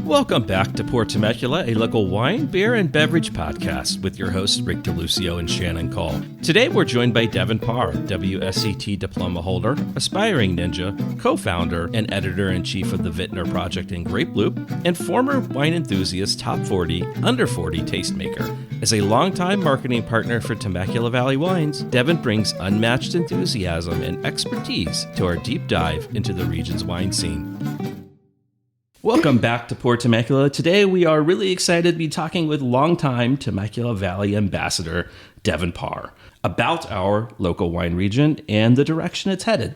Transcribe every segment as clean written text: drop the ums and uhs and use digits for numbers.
Welcome back to Pour Temecula, a local wine, beer, and beverage podcast with your hosts Rick DeLucio and Shannon Cole. Today we're joined by Devin Parr, WSET Diploma holder, aspiring ninja, co-founder and editor-in-chief of the Vintner Project in Grape Loop, and former wine enthusiast top 40, under 40 tastemaker. As a longtime marketing partner for Temecula Valley Wines, Devin brings unmatched enthusiasm and expertise to our deep dive into the region's wine scene. Welcome back to Pour Temecula. Today we are really excited to be talking with longtime Temecula Valley ambassador Devin Parr about our local wine region and the direction it's headed.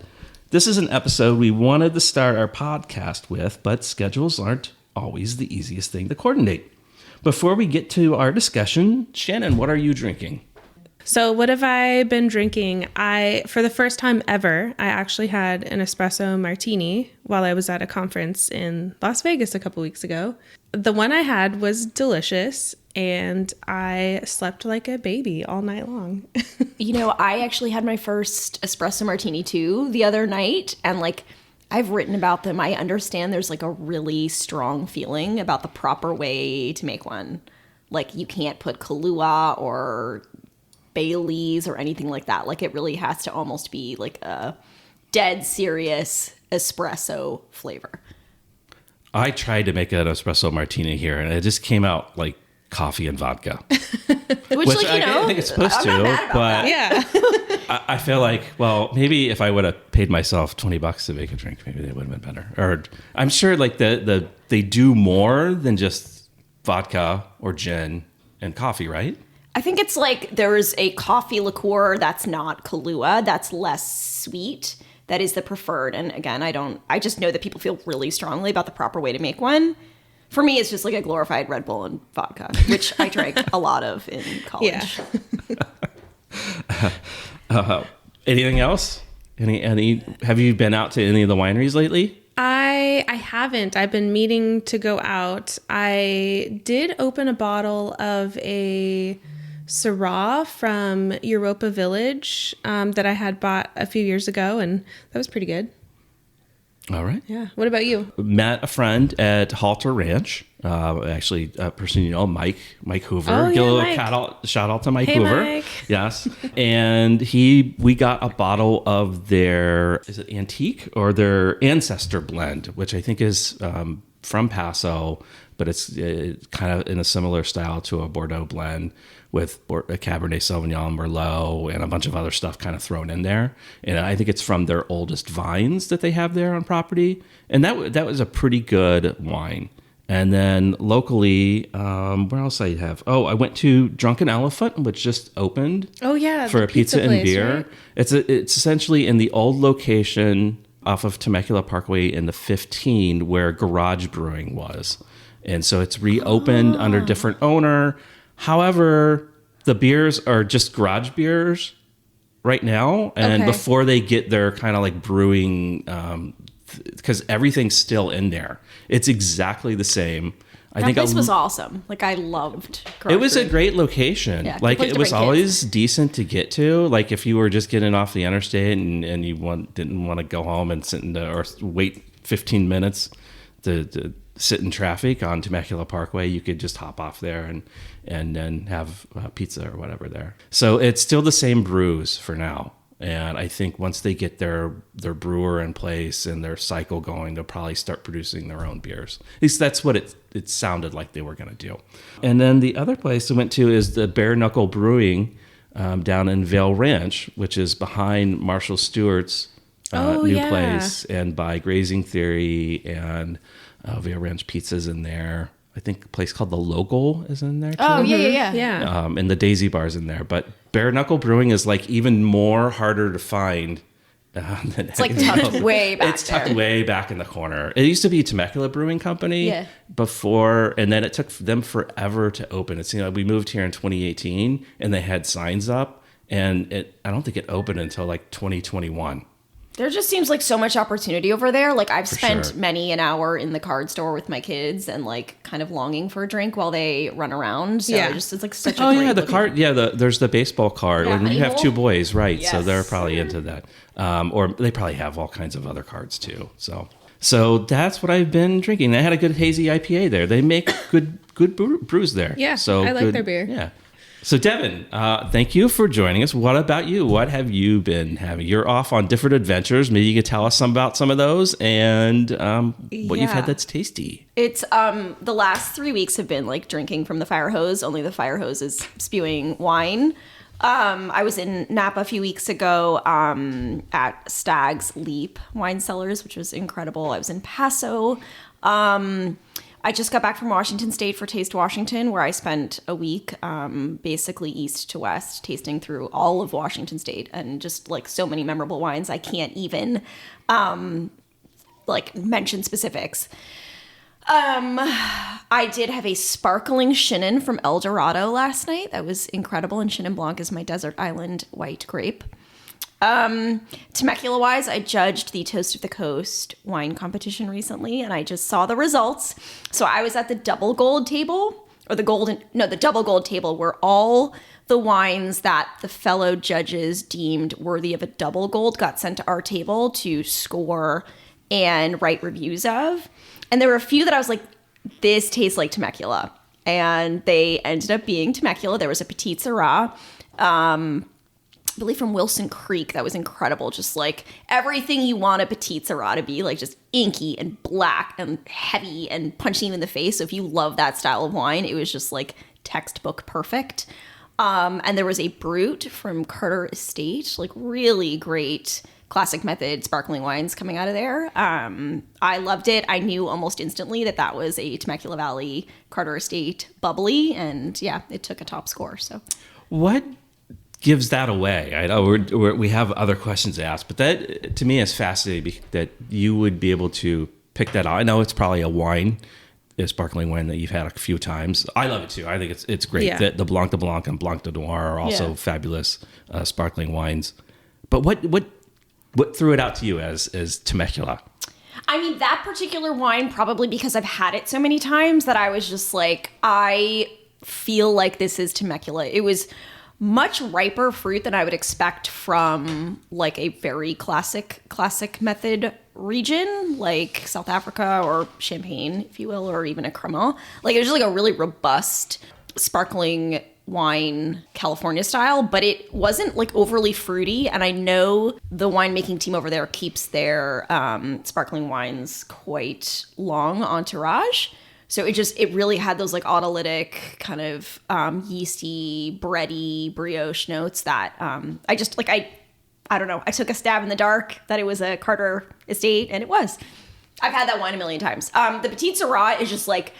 This is an episode we wanted to start our podcast with, but schedules aren't always the easiest thing to coordinate. Before we get to our discussion, Shannon, what are you drinking? So what have I been drinking? For the first time ever, I actually had an Espresso Martini while I was at a conference in Las Vegas a couple weeks ago. The one I had was delicious, and I slept like a baby all night long. You know, I actually had my first Espresso Martini too the other night, and I've written about them. I understand there's a really strong feeling about the proper way to make one. You can't put Kahlua or Bailey's or anything like that. It really has to almost be a dead serious espresso flavor. I tried to make an espresso martini here, and it just came out like coffee and vodka. Which I think it's supposed to, but Yeah. I feel like, well, maybe if I would have paid myself $20 to make a drink, maybe they would have been better. Or I'm sure they do more than just vodka or gin and coffee, right? I think it's there's a coffee liqueur that's not Kahlua, that's less sweet. That is the preferred. And again, I just know that people feel really strongly about the proper way to make one. For me, it's just a glorified Red Bull and vodka, which I drank a lot of in college. Yeah. Anything else? Have you been out to any of the wineries lately? I haven't. I've been meaning to go out. I did open a bottle of a Syrah from Europa Village that I had bought a few years ago, and that was pretty good. All right. Yeah. What about you? Met a friend at Halter Ranch. Actually, a person you know, Mike Hoover. Oh, Give a yeah, little shout out to Mike Hey, Hoover. Mike. Yes. And we got a bottle of their, is it antique or their ancestor blend, which I think is from Paso, but it's kind of in a similar style to a Bordeaux blend with a Cabernet Sauvignon, Merlot, and a bunch of other stuff kind of thrown in there. And I think it's from their oldest vines that they have there on property. And that was a pretty good wine. And then locally, where else I have? Oh, I went to Drunken Elephant, which just opened. Oh, yeah. For a pizza and place, beer. Right? It's essentially in the old location off of Temecula Parkway in the 15 where Garage Brewing was. And so it's reopened under different owner. However, the beers are just garage beers right now. And Okay. before they get their kind of brewing, because everything's still in there. It's exactly the same. I think This was awesome. I loved Garage it was a Brewing. great location. Yeah, good place it to was bring always decent to get to. If you were just getting off the interstate and you didn't want to go home and sit or wait 15 minutes to sit in traffic on Temecula Parkway, you could just hop off there and then have pizza or whatever there. So it's still the same brews for now. And I think once they get their brewer in place and their cycle going, they'll probably start producing their own beers. At least that's what it sounded like they were going to do. And then the other place I went to is the Bare Knuckle Brewing down in Vail Ranch, which is behind Marshall Stewart's new place, and by Grazing Theory, and Vail Ranch Pizza's in there. I think a place called The Local is in there too. Oh, yeah. And the Daisy Bar's in there. But Bare Knuckle Brewing is even more harder to find. It's tucked way back. It's tucked way back in the corner. It used to be Temecula Brewing Company before, and then it took them forever to open. It's we moved here in 2018, and they had signs up, and I don't think it opened until 2021. There just seems so much opportunity over there. I've spent many an hour in the card store with my kids and kind of longing for a drink while they run around. So it's such a great the card. Yeah, there's the baseball card. Yeah, and you have two boys, right? Yes. So they're probably into that. Or they probably have all kinds of other cards too. So So that's what I've been drinking. I had a good hazy IPA there. They make good brews there. Yeah, so I like their beer. Yeah. So Devin, thank you for joining us. What about you? What have you been having? You're off on different adventures. Maybe you could tell us about some of those and what you've had that's tasty. It's the last 3 weeks have been like drinking from the fire hose. Only the fire hose is spewing wine. I was in Napa a few weeks ago at Stag's Leap Wine Cellars, which was incredible. I was in Paso. I just got back from Washington State for Taste Washington, where I spent a week basically east to west tasting through all of Washington State and just like so many memorable wines. I can't even like mention specifics. I did have a sparkling Shannon from El Dorado last night. That was incredible. And Shannon Blanc is my desert island white grape. Temecula wise, I judged the Toast of the Coast wine competition recently and I just saw the results. So I was at the double gold table the double gold table where all the wines that the fellow judges deemed worthy of a double gold got sent to our table to score and write reviews of. And there were a few that I was like, this tastes like Temecula. And they ended up being Temecula. There was a Petite Syrah, I believe from Wilson Creek. That was incredible. Just like everything you want a Petite Syrah to be, like just inky and black and heavy and punching you in the face. So if you love that style of wine, it was just like textbook perfect. And there was a Brut from Carter Estate, like really great classic method sparkling wines coming out of there. I loved it. I knew almost instantly that was a Temecula Valley Carter Estate bubbly. And yeah, it took a top score. So what gives that away? I know we have other questions to ask, but that to me is fascinating that you would be able to pick that out. I know it's probably a sparkling wine that you've had a few times. I love it too. I think it's great. Yeah. The Blanc de Blanc and Blanc de Noir are also fabulous sparkling wines. But what threw it out to you as Temecula? I mean, that particular wine, probably because I've had it so many times that I was just like, I feel like this is Temecula. It was much riper fruit than I would expect from like a very classic method region like South Africa or Champagne, if you will, or even a Cremant. Like it was just like a really robust sparkling wine, California style, but it wasn't like overly fruity. And I know the winemaking team over there keeps their sparkling wines quite long entourage. So it really had those like autolytic kind of yeasty, bready, brioche notes that I don't know. I took a stab in the dark that it was a Carter Estate, and it was. I've had that wine a million times. The Petite Syrah is just like,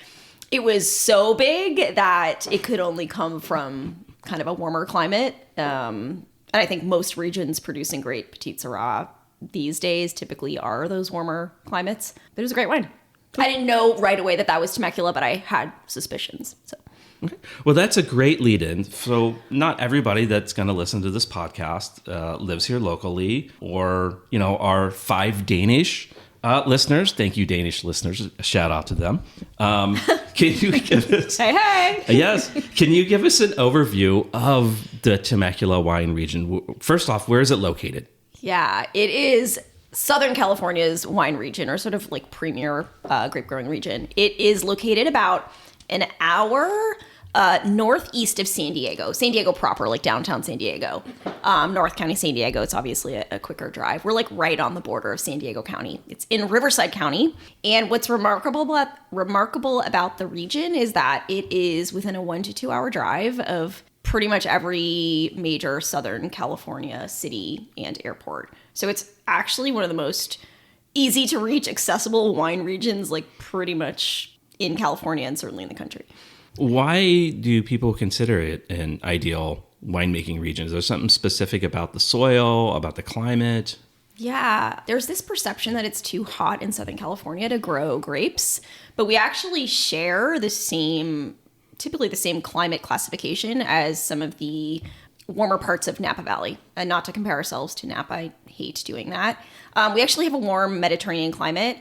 it was so big that it could only come from kind of a warmer climate. And I think most regions producing great Petite Syrah these days typically are those warmer climates. But it was a great wine. I didn't know right away that was Temecula, but I had suspicions. So. Okay. Well, that's a great lead-in. So not everybody that's going to listen to this podcast lives here locally or, are 5 Danish listeners. Thank you, Danish listeners. A shout out to them. Can you give us... Hey! Yes. Can you give us an overview of the Temecula wine region? First off, where is it located? Yeah, it is Southern California's wine region, or sort of like premier grape growing region. It is located about an hour northeast of San Diego proper, like downtown San Diego. North County, San Diego, it's obviously a quicker drive. We're like right on the border of San Diego County. It's in Riverside County. And what's remarkable about the region is that it is within a 1 to 2 hour drive of pretty much every major Southern California city and airport. So it's actually one of the most easy to reach, accessible wine regions, like pretty much in California and certainly in the country. Why do people consider it an ideal winemaking region? Is there something specific about the soil, about the climate? Yeah, there's this perception that it's too hot in Southern California to grow grapes, but we actually share typically the same climate classification as some of the warmer parts of Napa Valley. And not to compare ourselves to Napa, I hate doing that. We actually have a warm Mediterranean climate.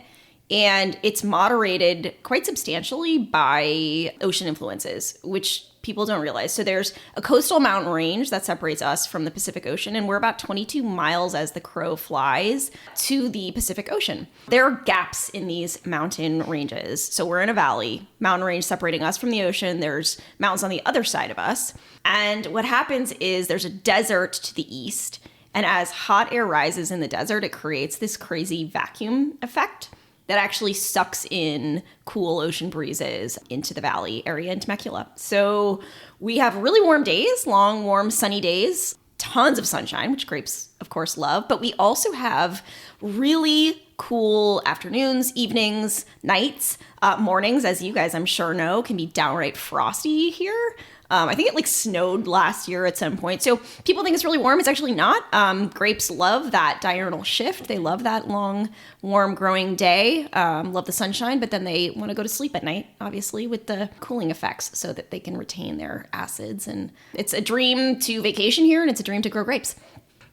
And it's moderated quite substantially by ocean influences, which people don't realize. So there's a coastal mountain range that separates us from the Pacific Ocean, and we're about 22 miles as the crow flies to the Pacific Ocean. There are gaps in these mountain ranges. So we're in a valley, mountain range separating us from the ocean. There's mountains on the other side of us. And what happens is there's a desert to the east, and as hot air rises in the desert, it creates this crazy vacuum effect that actually sucks in cool ocean breezes into the valley area in Temecula. So we have really warm days, long, warm, sunny days, tons of sunshine, which grapes, of course, love. But we also have really cool afternoons, evenings, nights, mornings, as you guys, I'm sure, know, can be downright frosty here. I think it like snowed last year at some point. So people think it's really warm. It's actually not. Grapes love that diurnal shift. They love that long, warm growing day, love the sunshine, but then they want to go to sleep at night, obviously, with the cooling effects so that they can retain their acids. And it's a dream to vacation here, and it's a dream to grow grapes.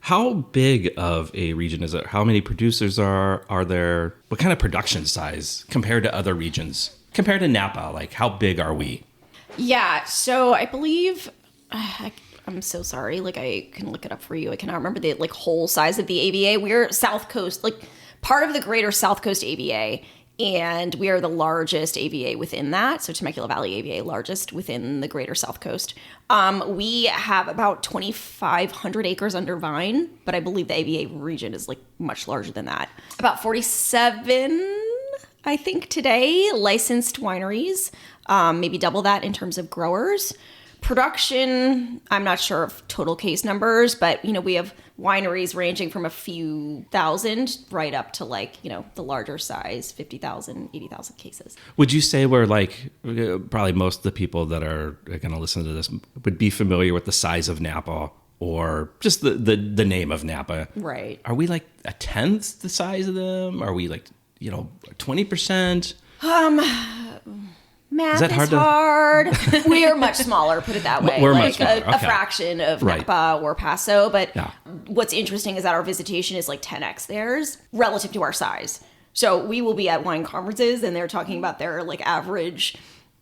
How big of a region is it? How many producers are there? What kind of production size compared to other regions? Compared to Napa, like how big are we? Yeah, so I believe, I'm so sorry, like I can look it up for you. I cannot remember the like whole size of the AVA. We're South Coast, like part of the greater South Coast AVA, and we are the largest AVA within that. So Temecula Valley AVA, largest within the greater South Coast. We have about 2,500 acres under vine, but I believe the AVA region is like much larger than that. About 47, I think today, licensed wineries. Maybe double that in terms of growers. Production, I'm not sure of total case numbers, but, we have wineries ranging from a few thousand right up to like, the larger size, 50,000, 80,000 cases. Would you say we're like, probably most of the people that are going to listen to this would be familiar with the size of Napa or just the name of Napa? Right. Are we like a tenth the size of them? Are we like, 20%? Math is hard. We are much smaller, put it that way. We're like much smaller. a fraction of Napa or Paso. But yeah. What's interesting is that our visitation is like 10x theirs relative to our size. So we will be at wine conferences and they're talking about their like average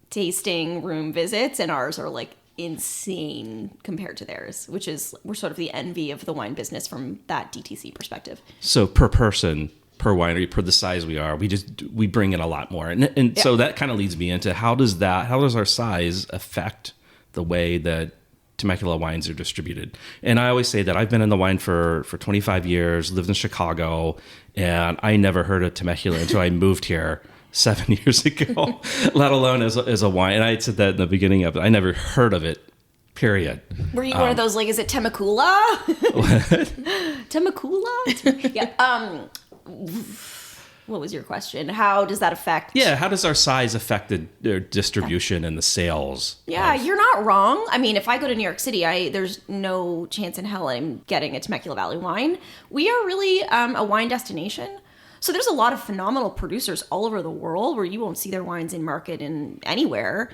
tasting room visits, and ours are like insane compared to theirs, which is, we're sort of the envy of the wine business from that DTC perspective. So per person, per winery, per the size we are, we bring in a lot more. And yeah. So that kind of leads me into how does our size affect the way that Temecula wines are distributed? And I always say that I've been in the wine for 25 years, lived in Chicago, and I never heard of Temecula until I moved here 7 years ago, let alone as a wine. And I had said that in the beginning of it. I never heard of it, period. Were you one of those, like, is it Temecula? What? Temecula? Yeah. What was your question? How does that affect? Yeah, how does our size affect the distribution and the sales? Yeah, you're not wrong. I mean, if I go to New York City, there's no chance in hell I'm getting a Temecula Valley wine. We are really a wine destination. So there's a lot of phenomenal producers all over the world where you won't see their wines in market in anywhere.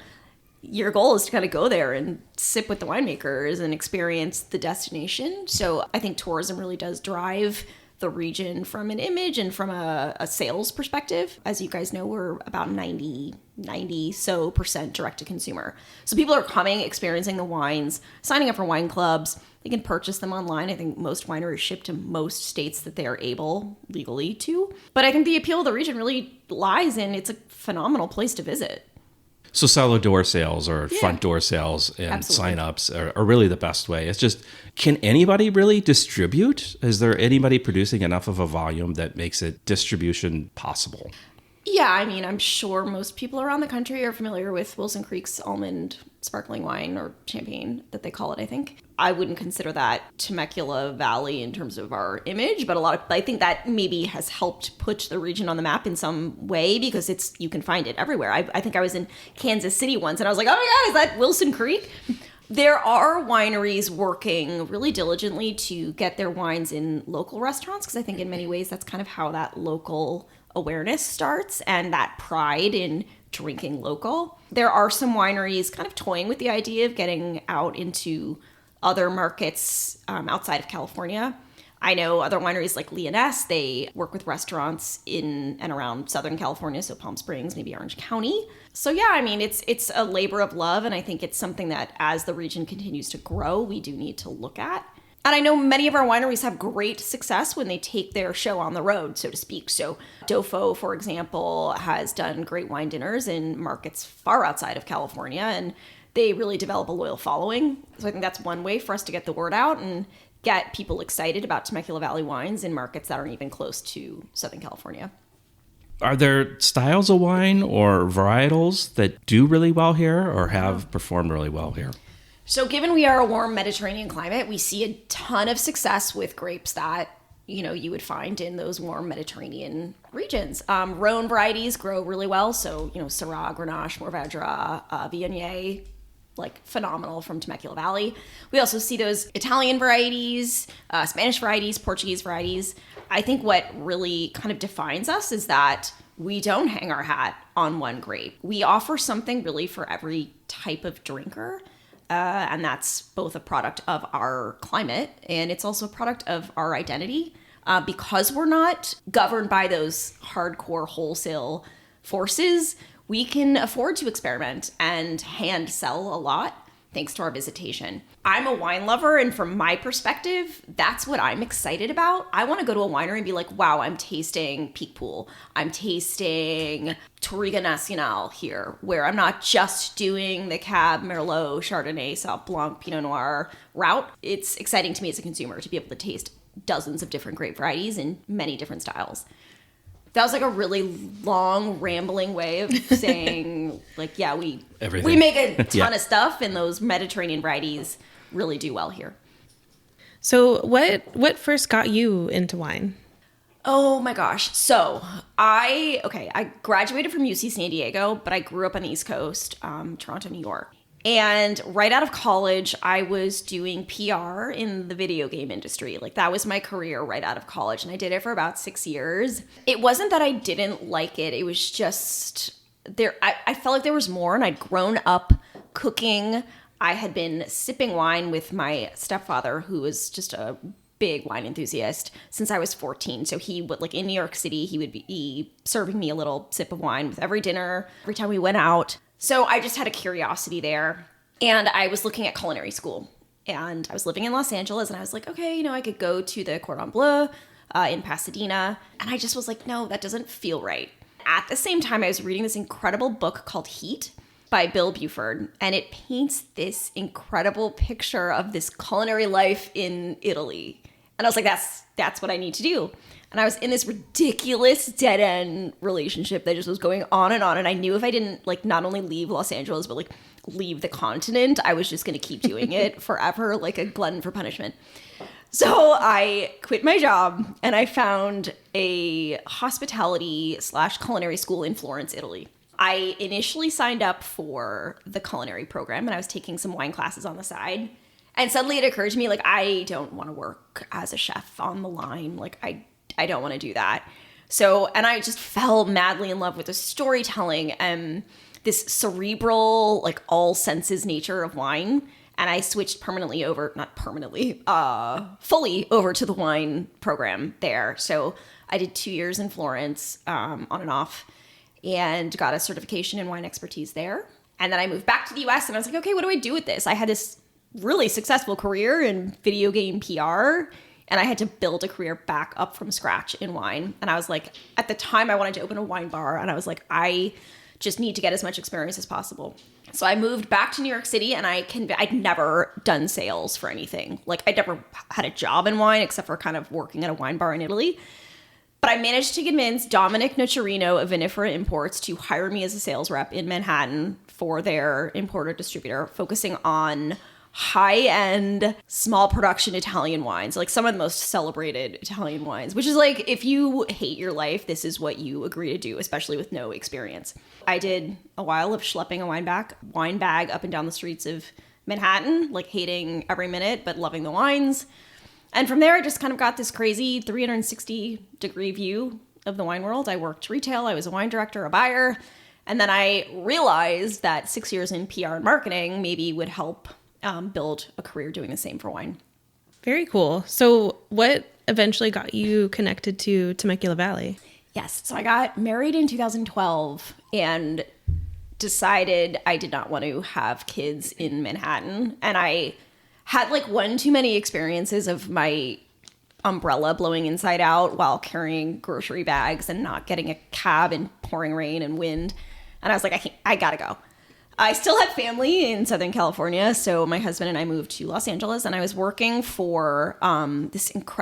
Your goal is to kind of go there and sip with the winemakers and experience the destination. So I think tourism really does drive the region from an image and from a sales perspective. As you guys know, we're about 90% direct to consumer. So people are coming, experiencing the wines, signing up for wine clubs. They can purchase them online. I think most wineries ship to most states that they are able legally to. But I think the appeal of the region really lies in it's a phenomenal place to visit. So cellar door sales or front door sales and signups are really the best way. It's just, can anybody really distribute? Is there anybody producing enough of a volume that makes it distribution possible? Yeah, I mean, I'm sure most people around the country are familiar with Wilson Creek's almond sparkling wine, or champagne that they call it, I think. I wouldn't consider that Temecula Valley in terms of our image, but I think that maybe has helped put the region on the map in some way because you can find it everywhere. I think I was in Kansas City once and I was like, oh my God, is that Wilson Creek? There are wineries working really diligently to get their wines in local restaurants because I think in many ways that's kind of how that local awareness starts and that pride in drinking local. There are some wineries kind of toying with the idea of getting out into other markets outside of California. I know other wineries like Leoness, they work with restaurants in and around Southern California, so Palm Springs, maybe Orange County. So yeah, I mean, it's a labor of love, and I think it's something that as the region continues to grow, we do need to look at. And I know many of our wineries have great success when they take their show on the road, so to speak. So Dofo, for example, has done great wine dinners in markets far outside of California, and they really develop a loyal following. So I think that's one way for us to get the word out and get people excited about Temecula Valley wines in markets that aren't even close to Southern California. Are there styles of wine or varietals that do really well here or have performed really well here? So given we are a warm Mediterranean climate, we see a ton of success with grapes that, you would find in those warm Mediterranean regions. Rhone varieties grow really well. So, Syrah, Grenache, Mourvedre, Viognier, like phenomenal from Temecula Valley. We also see those Italian varieties, Spanish varieties, Portuguese varieties. I think what really kind of defines us is that we don't hang our hat on one grape. We offer something really for every type of drinker. And that's both a product of our climate and it's also a product of our identity. Because we're not governed by those hardcore wholesale forces, we can afford to experiment and hand sell a lot thanks to our visitation. I'm a wine lover, and from my perspective, that's what I'm excited about. I want to go to a winery and be like, wow, I'm tasting Peak Pool. I'm tasting Touriga Nacional here, where I'm not just doing the Cab, Merlot, Chardonnay, Sauv Blanc, Pinot Noir route. It's exciting to me as a consumer to be able to taste dozens of different grape varieties in many different styles. That was like a really long, rambling way of saying, like, yeah, we make a ton of stuff, and those Mediterranean varieties really do well here. So what first got you into wine? Oh my gosh. So I graduated from UC San Diego, but I grew up on the East Coast, Toronto, New York. And right out of college, I was doing PR in the video game industry. Like that was my career right out of college. And I did it for about 6 years. It wasn't that I didn't like it. It was just there. I felt like there was more, and I'd grown up cooking. I had been sipping wine with my stepfather, who was just a big wine enthusiast, since I was 14. So he would, like in New York City, he would be serving me a little sip of wine with every dinner, every time we went out. So I just had a curiosity there, and I was looking at culinary school, and I was living in Los Angeles, and I was like, okay, I could go to the Cordon Bleu in Pasadena, and I just was like, no, that doesn't feel right. At the same time, I was reading this incredible book called Heat by Bill Buford, and it paints this incredible picture of this culinary life in Italy, and I was like, that's what I need to do. And I was in this ridiculous dead-end relationship that just was going on. And I knew if I didn't, like, not only leave Los Angeles, but, like, leave the continent, I was just going to keep doing it forever, like a glutton for punishment. So I quit my job, and I found a hospitality/culinary school in Florence, Italy. I initially signed up for the culinary program, and I was taking some wine classes on the side. And suddenly it occurred to me, like, I don't want to work as a chef on the line. Like, I don't want to do that. So, and I just fell madly in love with the storytelling and this cerebral, like all senses nature of wine. And I switched fully over to the wine program there. So I did 2 years in Florence, on and off, and got a certification in wine expertise there. And then I moved back to the US, and I was like, okay, what do I do with this? I had this really successful career in video game PR, and I had to build a career back up from scratch in wine. And I was like, at the time I wanted to open a wine bar, and I was like, I just need to get as much experience as possible. So I moved back to New York City, and I'd never done sales for anything. Like, I'd never had a job in wine except for kind of working at a wine bar in Italy. But I managed to convince Dominic Nocerino of Vinifera Imports to hire me as a sales rep in Manhattan for their importer distributor, focusing on high-end, small production Italian wines, like some of the most celebrated Italian wines, which is like, if you hate your life, this is what you agree to do, especially with no experience. I did a while of schlepping a wine bag up and down the streets of Manhattan, like hating every minute, but loving the wines. And from there, I just kind of got this crazy 360-degree view of the wine world. I worked retail, I was a wine director, a buyer, and then I realized that 6 years in PR and marketing maybe would help build a career doing the same for wine. Very cool. So what eventually got you connected to Temecula Valley? Yes. So I got married in 2012 and decided I did not want to have kids in Manhattan. And I had like one too many experiences of my umbrella blowing inside out while carrying grocery bags and not getting a cab in pouring rain and wind. And I was like, I gotta go. I still had family in Southern California, so my husband and I moved to Los Angeles, and I was working for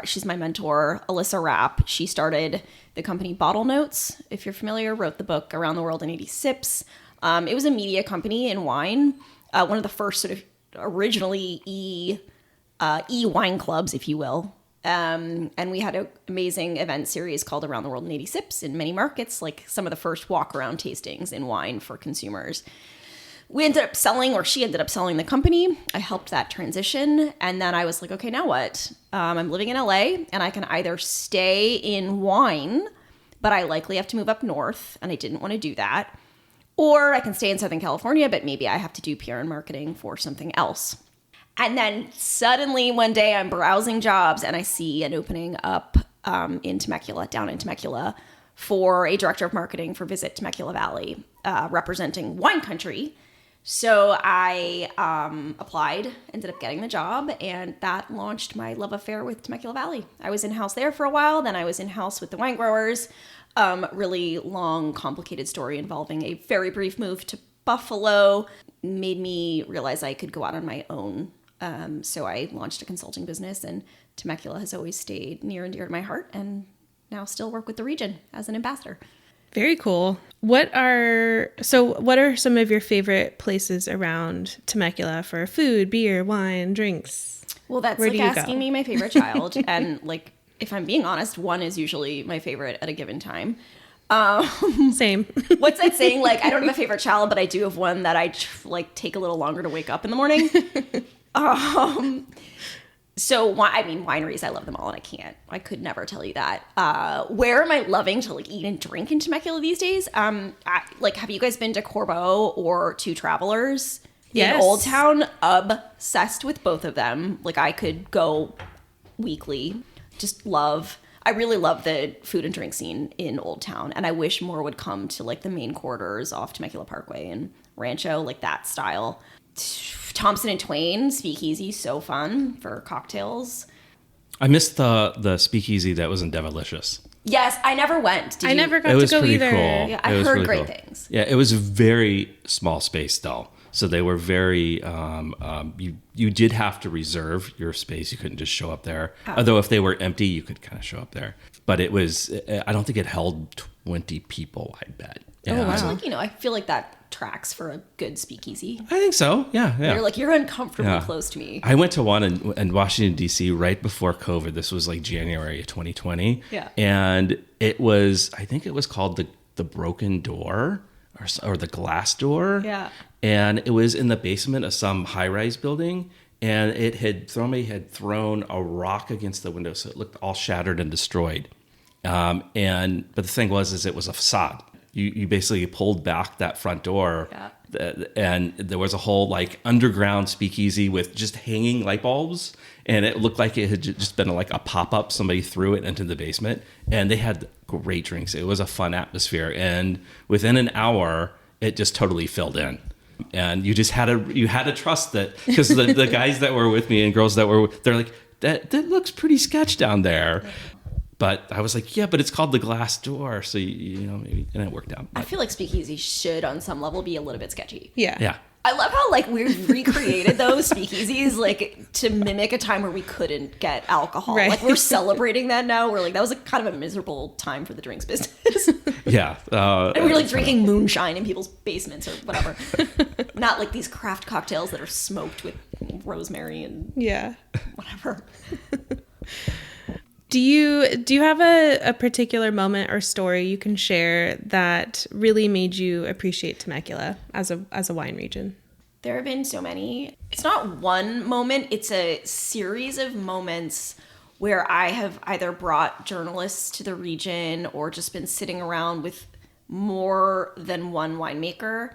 she's my mentor, Alyssa Rapp. She started the company Bottle Notes, if you're familiar, wrote the book Around the World in 80 Sips. It was a media company in wine, one of the first sort of originally e-wine clubs, if you will. And we had an amazing event series called Around the World in 80 Sips in many markets, like some of the first walk-around tastings in wine for consumers. She ended up selling the company. I helped that transition. And then I was like, okay, now what? I'm living in LA and I can either stay in wine, but I likely have to move up north. And I didn't want to do that. Or I can stay in Southern California, but maybe I have to do PR and marketing for something else. And then suddenly one day I'm browsing jobs and I see an opening up down in Temecula for a director of marketing for Visit Temecula Valley, representing wine country. So I applied, ended up getting the job, and that launched my love affair with Temecula Valley. I was in-house there for a while, then I was in-house with the wine growers. Really long, complicated story involving a very brief move to Buffalo made me realize I could go out on my own. So I launched a consulting business, and Temecula has always stayed near and dear to my heart, and now still work with the region as an ambassador. Very cool. What are some of your favorite places around Temecula for food, beer, wine, drinks? Well, that's like asking me my favorite child. And like, if I'm being honest, one is usually my favorite at a given time. Same. What's that saying? Like, I don't have a favorite child, but I do have one that I take a little longer to wake up in the morning. So, wineries, I love them all, and I could never tell you that. Where am I loving to eat and drink in Temecula these days? Have you guys been to Corbeau or to Travelers? Yes. In Old Town? Obsessed with both of them. Like, I could go weekly. I really love the food and drink scene in Old Town, and I wish more would come to the main corridors off Temecula Parkway and Rancho, like that style. Thompson and Twain Speakeasy, so fun for cocktails. I missed the speakeasy that was in Devilicious. Yes, I never went. I never got to go either. Cool. Yeah, I heard great things. Yeah, it was a very small space though. So they were very, you did have to reserve your space. You couldn't just show up there. Oh. Although if they were empty, you could kind of show up there. But it was, I don't think it held 20 people, I bet. Yeah. Oh, wow. I feel like that tracks for a good speakeasy. I think so. Yeah. You're uncomfortably close to me. I went to one in Washington, D.C. right before COVID. This was January of 2020. Yeah. And it was, I think it was called the Broken Door or the Glass Door. Yeah. And it was in the basement of some high-rise building. And somebody had thrown a rock against the window, so it looked all shattered and destroyed. But the thing was it was a facade. You basically pulled back that front door, and there was a whole underground speakeasy with just hanging light bulbs, and it looked like it had just been a pop-up. Somebody threw it into the basement, and they had great drinks. It was a fun atmosphere, and within an hour, it just totally filled in. And you just had to trust that, because the guys that were with me and girls they're like, that looks pretty sketch down there. But I was like, yeah, but it's called the Glass Door, so maybe, and it worked out. I feel like speakeasy should, on some level, be a little bit sketchy. Yeah. I love how we've recreated those speakeasies to mimic a time where we couldn't get alcohol. Right. We're celebrating that now. We're that was kind of a miserable time for the drinks business. Yeah. And we were drinking moonshine in people's basements or whatever. Not these craft cocktails that are smoked with rosemary and whatever. Do you have a particular moment or story you can share that really made you appreciate Temecula as a wine region? There have been so many. It's not one moment, it's a series of moments where I have either brought journalists to the region or just been sitting around with more than one winemaker.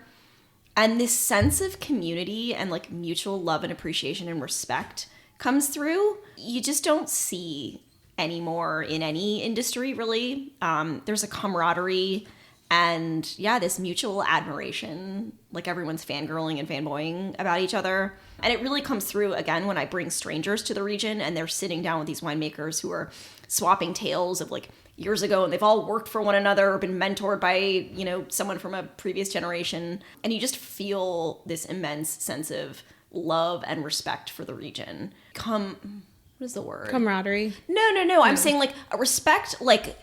And this sense of community and mutual love and appreciation and respect comes through. You just don't see anymore in any industry, really. There's a camaraderie and this mutual admiration, like everyone's fangirling and fanboying about each other. And it really comes through, again, when I bring strangers to the region and they're sitting down with these winemakers who are swapping tales of like years ago, and they've all worked for one another or been mentored by, someone from a previous generation. And you just feel this immense sense of love and respect for the region. What is the word? Camaraderie. No. I'm saying like a respect, like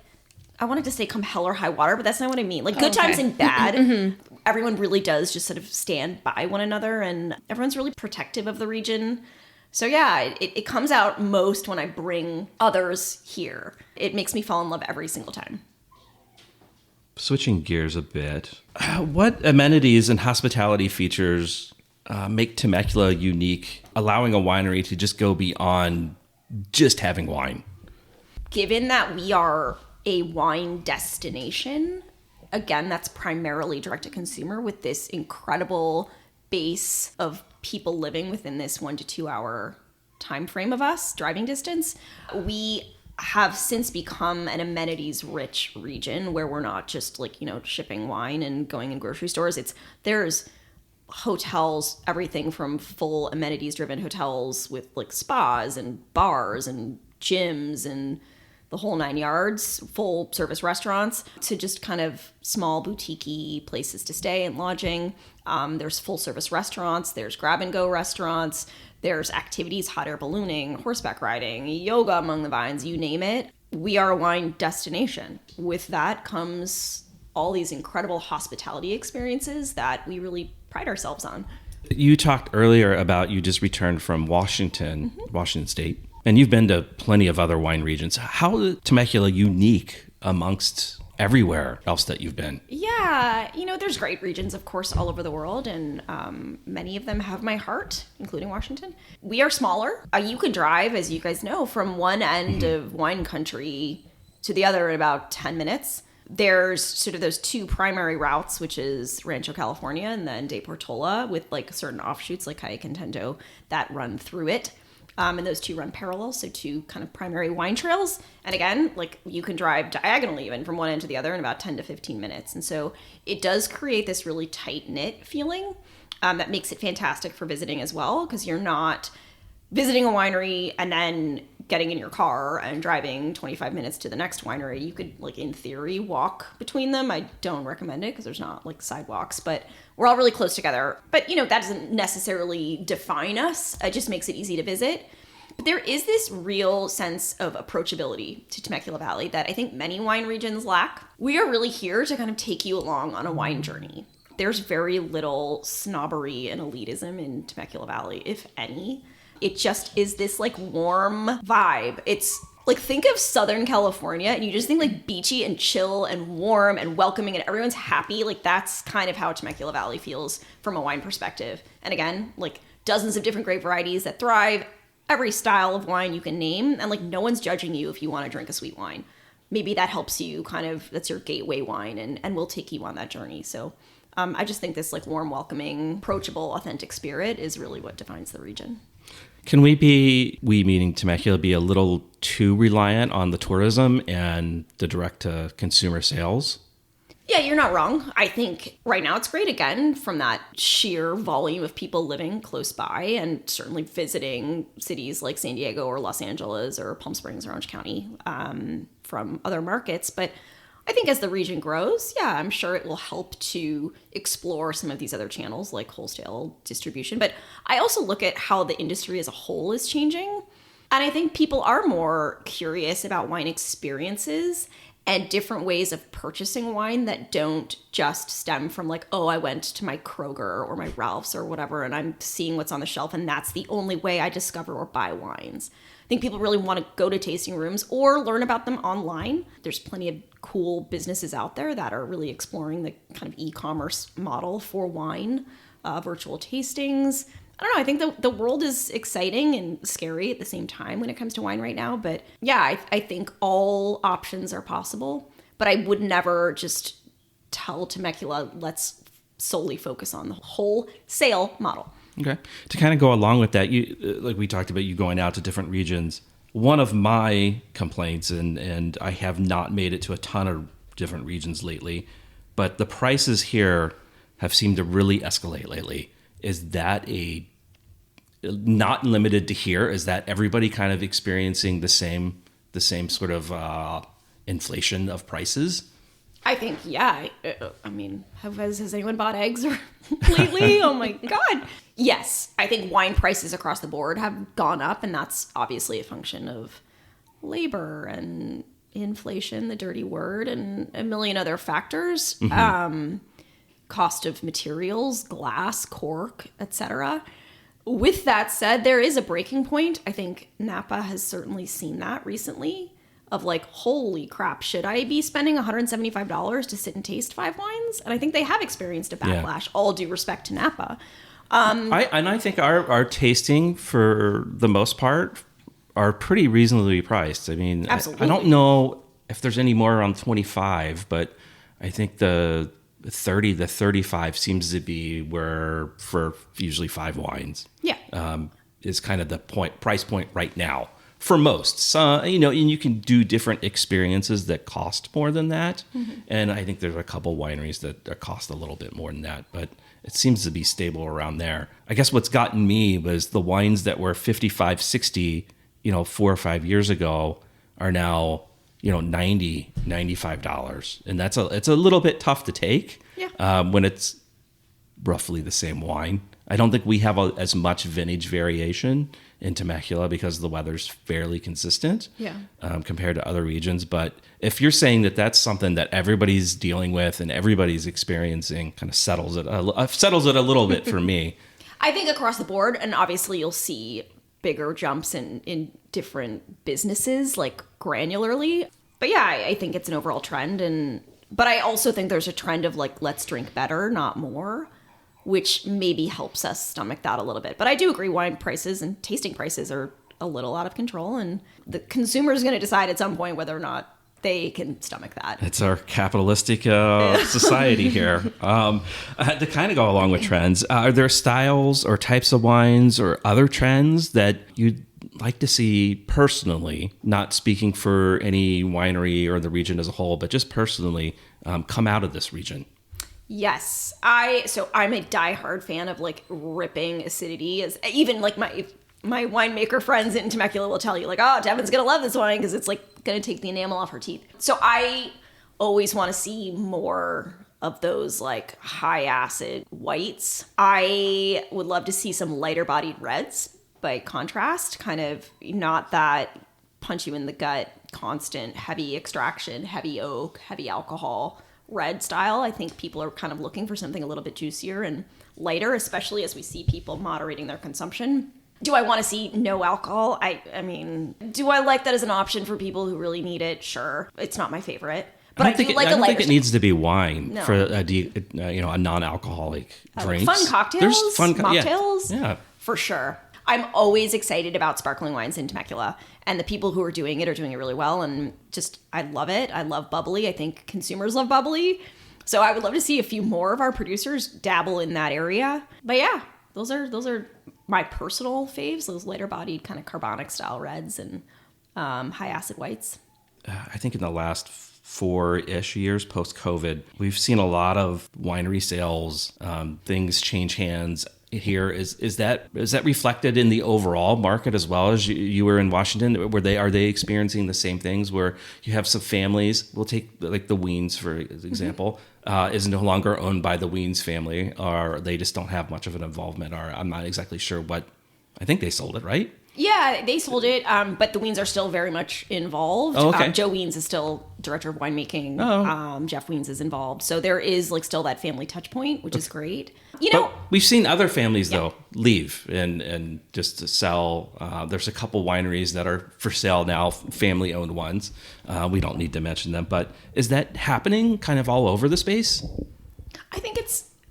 I wanted to say come hell or high water, but that's not what I mean. Like good times and bad. Everyone really does just sort of stand by one another, and everyone's really protective of the region. So yeah, it comes out most when I bring others here. It makes me fall in love every single time. Switching gears a bit, what amenities and hospitality features make Temecula unique, allowing a winery to just go beyond just having wine? Given that we are a wine destination, again, that's primarily direct to consumer with this incredible base of people living within this 1 to 2 hour time frame of us, driving distance. We have since become an amenities rich region where we're not just like, shipping wine and going in grocery stores. There's hotels, everything from full amenities driven hotels with like spas and bars and gyms and the whole 9 yards, full service restaurants, to just kind of small boutique-y places to stay and lodging. There's full service restaurants, there's grab and go restaurants, there's activities, hot air ballooning, horseback riding, yoga among the vines, you name it. We are a wine destination. With that comes all these incredible hospitality experiences that we really pride ourselves on. You talked earlier about you just returned from Washington State. And you've been to plenty of other wine regions. How is Temecula unique amongst everywhere else that you've been? Yeah, there's great regions, of course, all over the world, and many of them have my heart, including Washington. We are smaller. You can drive, as you guys know, from one end of wine country to the other in about 10 minutes. There's sort of those two primary routes, which is Rancho California and then De Portola, with like certain offshoots like Calle Contento that run through it. And those two run parallel, so two kind of primary wine trails. And again, like you can drive diagonally even from one end to the other in about 10 to 15 minutes. And so it does create this really tight-knit feeling that makes it fantastic for visiting as well, because you're not visiting a winery and then getting in your car and driving 25 minutes to the next winery. You could, like, in theory, walk between them. I don't recommend it because there's not, like, sidewalks, but we're all really close together. But, that doesn't necessarily define us. It just makes it easy to visit. But there is this real sense of approachability to Temecula Valley that I think many wine regions lack. We are really here to kind of take you along on a wine journey. There's very little snobbery and elitism in Temecula Valley, if any. It just is this like warm vibe. It's like, think of Southern California and you just think like beachy and chill and warm and welcoming and everyone's happy. Like that's kind of how Temecula Valley feels from a wine perspective. And again, like dozens of different grape varieties that thrive, every style of wine you can name. And like no one's judging you if you want to drink a sweet wine. Maybe that helps you that's your gateway wine and we'll take you on that journey. So I just think this like warm, welcoming, approachable, authentic spirit is really what defines the region. Can we meaning Temecula, be a little too reliant on the tourism and the direct-to-consumer sales? Yeah, you're not wrong. I think right now it's great, again, from that sheer volume of people living close by and certainly visiting cities like San Diego or Los Angeles or Palm Springs or Orange County from other markets. But I think as the region grows, yeah, I'm sure it will help to explore some of these other channels like wholesale distribution. But I also look at how the industry as a whole is changing. And I think people are more curious about wine experiences and different ways of purchasing wine that don't just stem from like, oh, I went to my Kroger or my Ralph's or whatever, and I'm seeing what's on the shelf, and that's the only way I discover or buy wines. I think people really want to go to tasting rooms or learn about them online. There's plenty of cool businesses out there that are really exploring the kind of e-commerce model for wine, virtual tastings. I don't know. I think the world is exciting and scary at the same time when it comes to wine right now. But yeah, I think all options are possible. But I would never just tell Temecula, let's solely focus on the wholesale model. Okay. To kind of go along with that, you like we talked about you going out to different regions. one of my complaints, and I have not made it to a ton of different regions lately, but the prices here have seemed to really escalate lately. Is that not limited to here? Is that everybody kind of experiencing the same sort of inflation of prices? I think, yeah. I mean, has anyone bought eggs lately? Oh my God. Yes, I think wine prices across the board have gone up, and that's obviously a function of labor and inflation, the dirty word, and a million other factors. Mm-hmm. Cost of materials, glass, cork, etc. With that said, there is a breaking point. I think Napa has certainly seen that recently. Of like, holy crap, should I be spending $175 to sit and taste 5 wines? And I think they have experienced a backlash, all due respect to Napa. I think our tasting, for the most part, are pretty reasonably priced. I mean, absolutely. I don't know if there's any more around 25, but I think the 30 to 35 seems to be where, for usually 5 wines, is kind of the price point right now. For most, so, and you can do different experiences that cost more than that. Mm-hmm. And I think there's a couple wineries that cost a little bit more than that, but it seems to be stable around there. I guess what's gotten me was the wines that were 55, 60, 4 or 5 years ago are now, $90, $95. And it's a little bit tough to take when it's roughly the same wine. I don't think we have as much vintage variation in Temecula because the weather's fairly consistent compared to other regions. But if you're saying that that's something that everybody's dealing with and everybody's experiencing, kind of settles it a little bit for me. I think across the board, and obviously you'll see bigger jumps in different businesses, like granularly. But yeah, I think it's an overall trend. But I also think there's a trend of like, let's drink better, not more, which maybe helps us stomach that a little bit. But I do agree, wine prices and tasting prices are a little out of control, and the consumer is going to decide at some point whether or not they can stomach that. It's our capitalistic society here. To kind of go along with trends, are there styles or types of wines or other trends that you'd like to see personally, not speaking for any winery or the region as a whole, but just personally come out of this region? Yes. I'm a diehard fan of like ripping acidity, as even like my winemaker friends in Temecula will tell you like, oh, Devin's going to love this wine because it's like going to take the enamel off her teeth. So I always want to see more of those like high acid whites. I would love to see some lighter bodied reds by contrast, kind of not that punch you in the gut, constant heavy extraction, heavy oak, heavy alcohol red style. I think people are kind of looking for something a little bit juicier and lighter, especially as we see people moderating their consumption. Do I want to see no alcohol? I mean, do I like that as an option for people who really need it? Sure. It's not my favorite. But I don't think it needs to be wine for a non-alcoholic drink. Fun cocktails, there's fun mocktails, yeah, for sure. I'm always excited about sparkling wines in Temecula, and the people who are doing it really well, and just, I love it. I love bubbly. I think consumers love bubbly. So I would love to see a few more of our producers dabble in that area. But yeah, those are my personal faves, those lighter bodied kind of carbonic style reds and high acid whites. I think in the last 4-ish years post-COVID, we've seen a lot of winery sales, things change hands here. Is that reflected in the overall market as well? As you were in Washington, are they experiencing the same things where you have some families? We'll take like the Weens for example, is no longer owned by the Weens family, or they just don't have much of an involvement, or I'm not exactly sure what. I think they sold it, right? Yeah, they sold it, but the Weens are still very much involved. Oh, okay. Joe Weens is still director of winemaking. Oh. Jeff Weens is involved. So there is like still that family touch point, which is great. But we've seen other families though leave and just to sell. There's a couple wineries that are for sale now, family owned ones. We don't need to mention them, but is that happening kind of all over the space? I think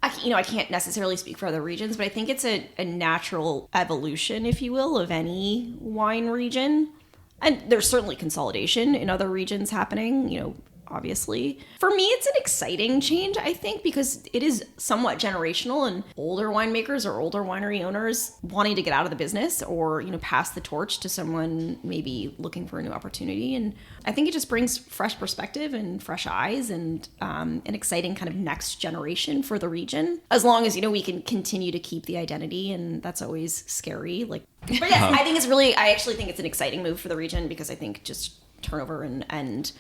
I can't necessarily speak for other regions, but I think it's a natural evolution, if you will, of any wine region. And there's certainly consolidation in other regions happening. obviously. For me, it's an exciting change, I think, because it is somewhat generational, and older winemakers or older winery owners wanting to get out of the business or, pass the torch to someone maybe looking for a new opportunity. And I think it just brings fresh perspective and fresh eyes and an exciting kind of next generation for the region. As long as, we can continue to keep the identity, and that's always scary. But yes, I actually think it's an exciting move for the region, because I think just turnover and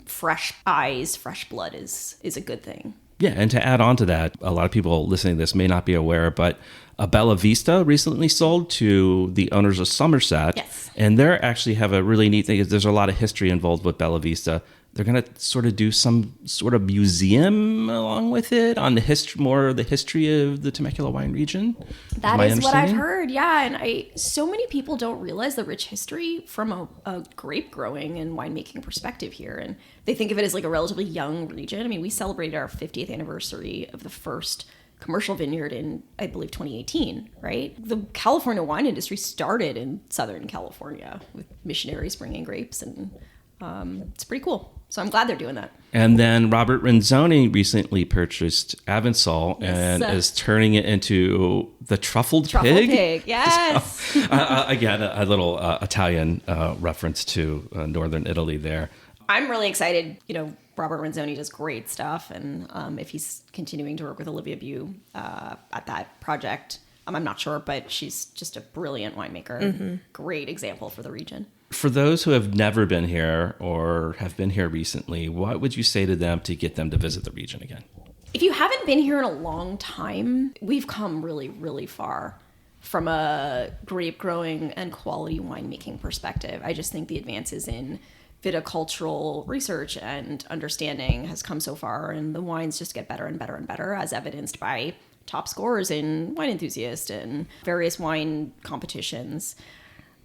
fresh eyes, fresh blood is a good thing. Yeah, and to add on to that, a lot of people listening to this may not be aware, but Bella Vista recently sold to the owners of Somerset. Yes. And they actually have a really neat thing. There's a lot of history involved with Bella Vista. They're going to sort of do some sort of museum along with it on the history of the Temecula wine region. That is what I've heard. Yeah. And so many people don't realize the rich history from a grape growing and winemaking perspective here. And they think of it as like a relatively young region. I mean, we celebrated our 50th anniversary of the first commercial vineyard in, I believe, 2018, right? The California wine industry started in Southern California with missionaries bringing grapes, and it's pretty cool. So I'm glad they're doing that. And then Robert Renzoni recently purchased Avansol and is turning it into the truffled pig. Yes. So, again, a little Italian reference to northern Italy there. I'm really excited. Robert Renzoni does great stuff. And if he's continuing to work with Olivia Bew at that project, I'm not sure, but she's just a brilliant winemaker. Mm-hmm. Great example for the region. For those who have never been here or have been here recently, what would you say to them to get them to visit the region again? If you haven't been here in a long time, we've come really, really far from a grape growing and quality winemaking perspective. I just think the advances in viticultural research and understanding has come so far, and the wines just get better and better and better, as evidenced by top scores in Wine Enthusiast and various wine competitions.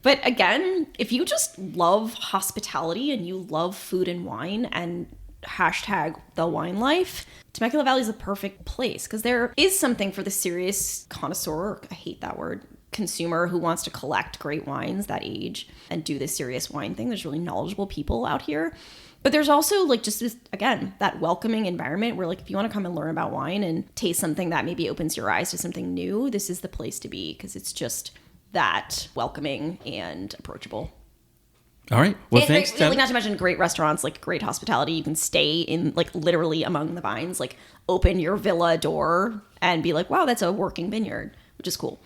But again, if you just love hospitality and you love food and wine and hashtag the wine life, Temecula Valley is the perfect place, because there is something for the serious connoisseur, I hate that word, consumer who wants to collect great wines that age and do this serious wine thing. There's really knowledgeable people out here. But there's also just this, again, that welcoming environment where if you want to come and learn about wine and taste something that maybe opens your eyes to something new, this is the place to be, because it's just that welcoming and approachable. All right. Well, thanks. Not to mention great restaurants, great hospitality. You can stay in literally among the vines, open your villa door and be like, wow, that's a working vineyard, which is cool.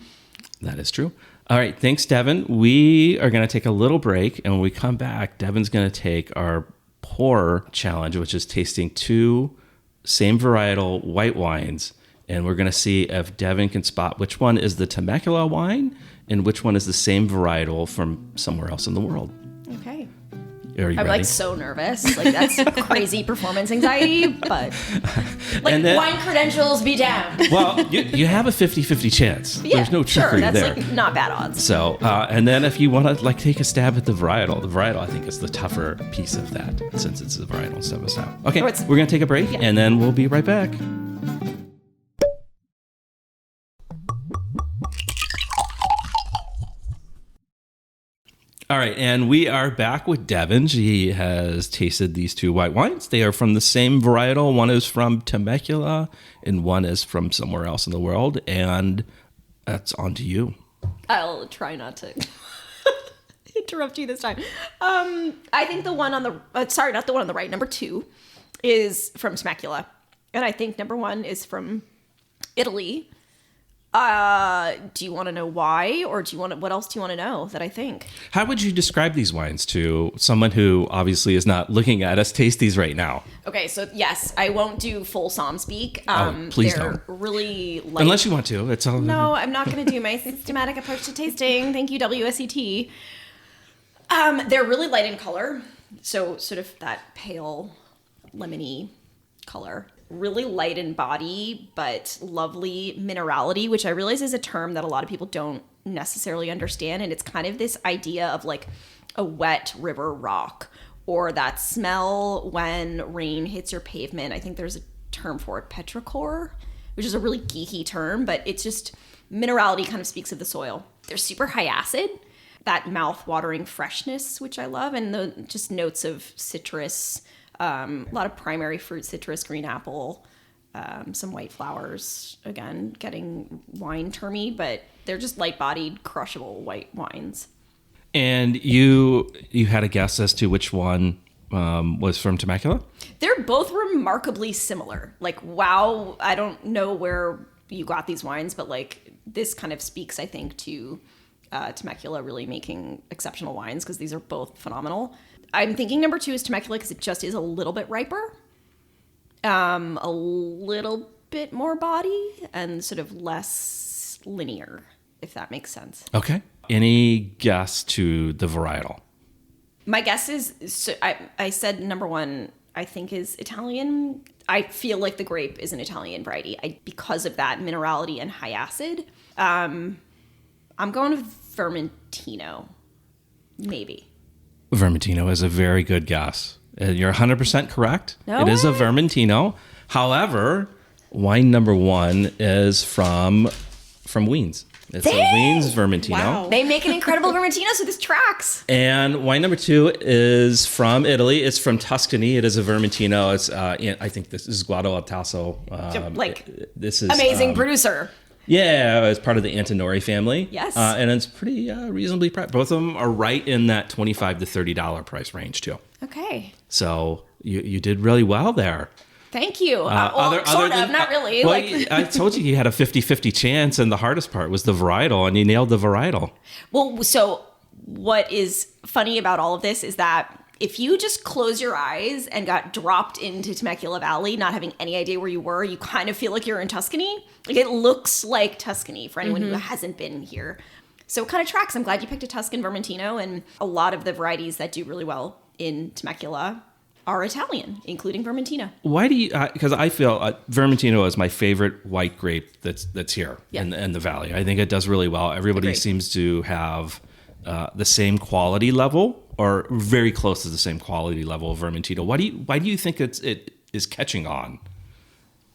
That is true. All right. Thanks, Devin. We are going to take a little break. And when we come back, Devin's going to take our Pour challenge, which is tasting 2 same varietal white wines. And we're going to see if Devin can spot which one is the Temecula wine and which one is the same varietal from somewhere else in the world. Okay. Are you ready? I'm so nervous. That's crazy performance anxiety, but wine credentials be damned. Well, you have a 50-50 chance. Yeah, there's no trickery that's there. Not bad odds. So, and then if you want to take a stab at the varietal I think is the tougher piece of that, since it's the varietal instead of a stout. Okay, we're going to take a break, and then we'll be right back. All right, and we are back with Devin. She has tasted these 2 white wines. They are from the same varietal. One is from Temecula, and one is from somewhere else in the world. And that's on to you. I'll try not to interrupt you this time. I think the one on the not the one on the right, number 2, is from Temecula, and I think number 1 is from Italy. Do you want to know why, or what else do you want to know that I think? How would you describe these wines to someone who obviously is not looking at us taste these right now? Okay, so yes, I won't do full som speak. Please they're don't. Really light. Unless you want to. It's all. No, I'm not going to do my systematic approach to tasting. Thank you, WSET. They're really light in color, so sort of that pale, lemony color. Really light in body, but lovely minerality, which I realize is a term that a lot of people don't necessarily understand. And it's kind of this idea of a wet river rock, or that smell when rain hits your pavement. I think there's a term for it, petrichor, which is a really geeky term, but it's just minerality kind of speaks of the soil. They're super high acid, that mouth-watering freshness, which I love, and the just notes of citrus, A lot of primary fruit, citrus, green apple, some white flowers. Again, getting wine termy, but they're just light-bodied, crushable white wines. And you had a guess as to which one was from Temecula? They're both remarkably similar. Like, wow, I don't know where you got these wines, but like this kind of speaks, I think, to Temecula really making exceptional wines, because these are both phenomenal. I'm thinking number 2 is Temecula because it just is a little bit riper, a little bit more body, and sort of less linear, if that makes sense. Okay. Any guess to the varietal? My guess is, so I said number 1, I think, is Italian. I feel like the grape is an Italian variety because of that minerality and high acid. I'm going with Vermentino, maybe. Vermentino is a very good guess. You're 100% correct. No It is a way. Vermentino. However, wine number 1 is from Wiens. It's a Wiens Vermentino. Wow. They make an incredible Vermentino, so this tracks. And wine number 2 is from Italy. It's from Tuscany. It is a Vermentino. It's I think this is Guado al Tasso. This is Amazing producer. Yeah, it's part of the Antinori family. Yes. And it's pretty reasonably priced. Both of them are right in that $25 to $30 price range too. Okay. So you did really well there. Thank you. Not really. Well, I told you had a 50-50 chance, and the hardest part was the varietal, and you nailed the varietal. Well, so what is funny about all of this is that if you just close your eyes and got dropped into Temecula Valley, not having any idea where you were, you kind of feel like you're in Tuscany. Like, it looks like Tuscany for anyone who hasn't been here. So it kind of tracks. I'm glad you picked a Tuscan Vermentino, and a lot of the varieties that do really well in Temecula are Italian, including Vermentino. Why do you? Because I feel Vermentino is my favorite white grape that's here in the valley. I think it does really well. Everybody seems to have the same quality level, or very close to the same quality level of Vermentino. Why do you think it is catching on?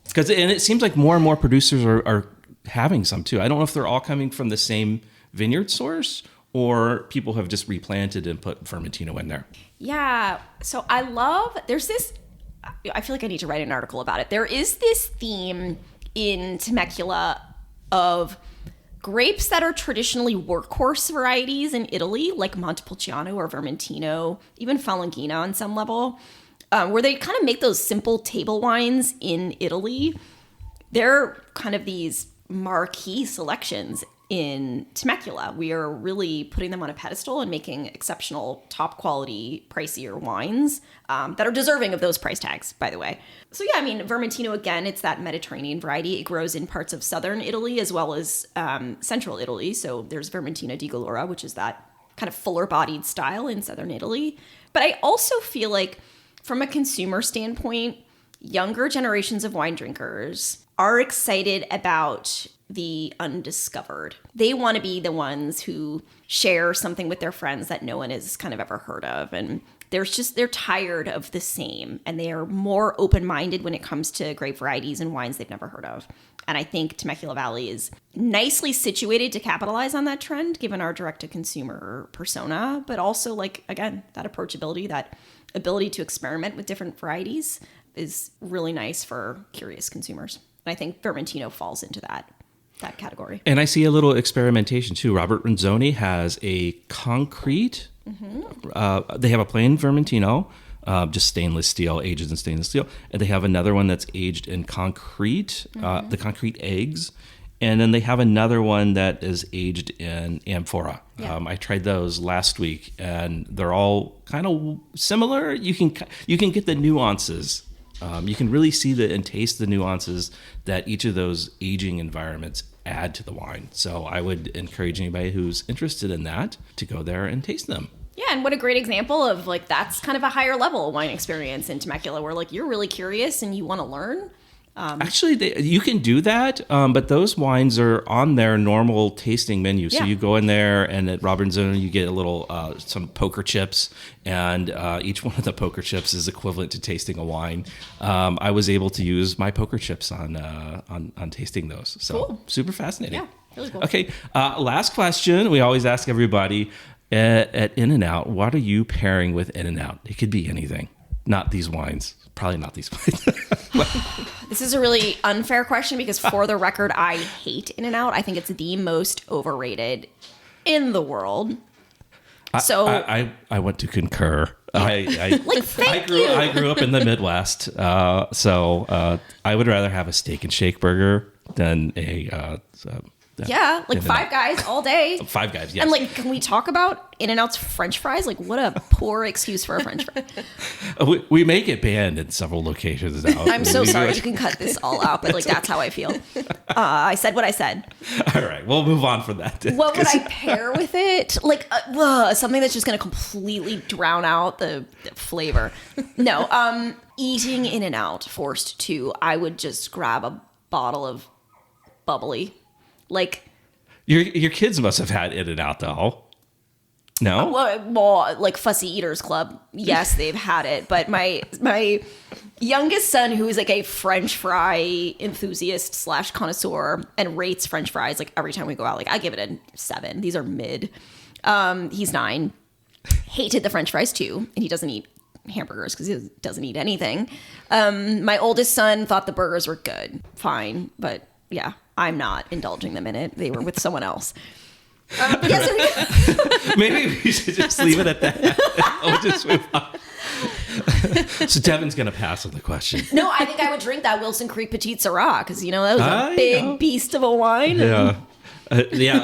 Because it seems like more and more producers are having some too. I don't know if they're all coming from the same vineyard source, or people have just replanted and put Vermentino in there. Yeah. So there's this, I feel like I need to write an article about it. There is this theme in Temecula of grapes that are traditionally workhorse varieties in Italy, like Montepulciano or Vermentino, even Falanghina on some level, where they kind of make those simple table wines in Italy. They're kind of these marquee selections in Temecula. We are really putting them on a pedestal and making exceptional, top quality, pricier wines that are deserving of those price tags, by the way. So yeah, I mean, Vermentino, again, it's that Mediterranean variety. It grows in parts of southern Italy as well as central Italy. So there's Vermentino di Gallura, which is that kind of fuller bodied style in southern Italy. But I also feel like from a consumer standpoint, younger generations of wine drinkers are excited about the undiscovered. They want to be the ones who share something with their friends that no one has kind of ever heard of. And they're tired of the same, and they are more open-minded when it comes to grape varieties and wines they've never heard of. And I think Temecula Valley is nicely situated to capitalize on that trend, given our direct-to-consumer persona, but also, like, again, that approachability, that ability to experiment with different varieties is really nice for curious consumers. And I think Vermentino falls into that category. And I see a little experimentation too. Robert Renzoni has a concrete, they have a plain Vermentino, just stainless steel, aged in stainless steel. And they have another one that's aged in concrete, the concrete eggs. And then they have another one that is aged in amphora. Yeah. I tried those last week, and they're all kind of similar. You can get the nuances. You can really see and taste the nuances that each of those aging environments add to the wine. So I would encourage anybody who's interested in that to go there and taste them. Yeah, and what a great example of, like, that's kind of a higher level wine experience in Temecula, where, like, you're really curious and you want to learn. Actually, you can do that, but those wines are on their normal tasting menu. So you go in there, and at Robert Renzoni, you get a little some poker chips, and each one of the poker chips is equivalent to tasting a wine. I was able to use my poker chips on tasting those. So cool. Super fascinating. Yeah, really cool. Okay, last question. We always ask everybody at In-N-Out, what are you pairing with In-N-Out? It could be anything. not these wines. Probably not these wines. This is a really unfair question because, for the record, I hate In-N-Out. I think it's the most overrated in the world. So I want to concur. I grew up in the Midwest, so I would rather have a Steak and Shake burger than a Five Guys all day. Five Guys, yes. And like, can we talk about In-N-Out's French fries? Like, what a poor excuse for a French fry. We may get banned in several locations now. I'm so sorry. You can cut this all out, but like, that's how I feel. I said what I said. All right, we'll move on from that. What would I pair with it? Like something that's just going to completely drown out the flavor. No, eating In-N-Out forced to, I would just grab a bottle of bubbly. Like, your kids must have had In-N-Out though. No? Well, like Fussy Eaters Club. Yes, they've had it. But my youngest son, who is like a French fry enthusiast / connoisseur and rates French fries like every time we go out, like I give it a 7. These are mid. He's 9. Hated the French fries too. And he doesn't eat hamburgers because he doesn't eat anything. My oldest son thought the burgers were good. Fine. But yeah, I'm not indulging them in it. They were with someone else. Maybe we should just leave it at that. We'll just move on. So Devin's going to pass on the question. No, I think I would drink that Wilson Creek Petite Syrah because, that was a big beast of a wine. Yeah.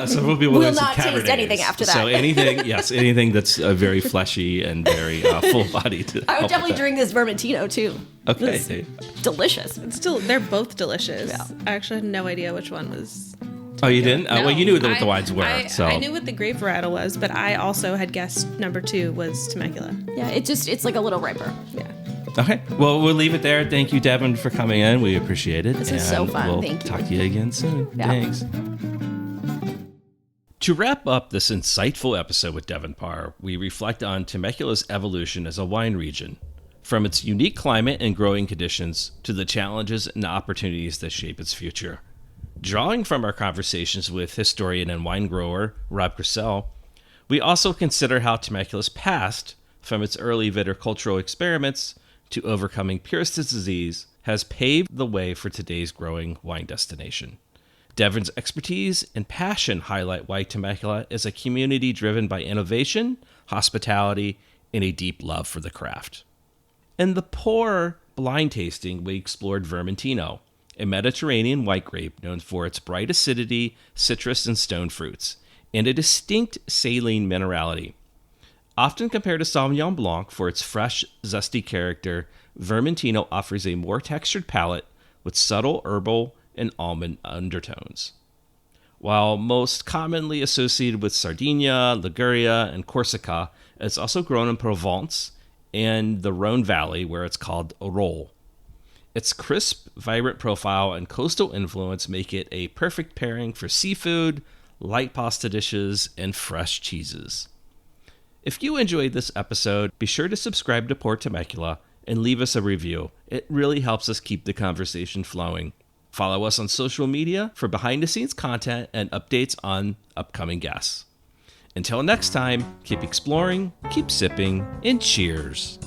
So we'll be will not taste anything after that. So anything that's very fleshy and very full-bodied. I would definitely drink this Vermentino too. Okay. It's delicious. They're both delicious. Yeah. I actually had no idea which one was. Oh, you didn't? No, well, you knew what the wines were. I knew what the grape varietal was, but I also had guessed number 2 was Temecula. Yeah, it's like a little riper. Yeah. Okay. Well, we'll leave it there. Thank you, Devin, for coming in. We appreciate it. This is so fun. We'll Thank you. Talk to you again soon. Yeah. Thanks. To wrap up this insightful episode with Devin Parr, we reflect on Temecula's evolution as a wine region, from its unique climate and growing conditions to the challenges and opportunities that shape its future. Drawing from our conversations with historian and wine grower Rob Crisell, we also consider how Temecula's past, from its early viticultural experiments to overcoming Pierce's disease, has paved the way for today's growing wine destination. Devin's expertise and passion highlight why Temecula is a community driven by innovation, hospitality, and a deep love for the craft. In the Pour blind tasting, we explored Vermentino, a Mediterranean white grape known for its bright acidity, citrus, and stone fruits, and a distinct saline minerality. Often compared to Sauvignon Blanc for its fresh, zesty character, Vermentino offers a more textured palate with subtle herbal and almond undertones. While most commonly associated with Sardinia, Liguria, and Corsica, it's also grown in Provence and the Rhone Valley, where it's called Rolle. Its crisp, vibrant profile and coastal influence make it a perfect pairing for seafood, light pasta dishes, and fresh cheeses. If you enjoyed this episode, be sure to subscribe to Pour Temecula and leave us a review. It really helps us keep the conversation flowing. Follow us on social media for behind-the-scenes content and updates on upcoming guests. Until next time, keep exploring, keep sipping, and cheers.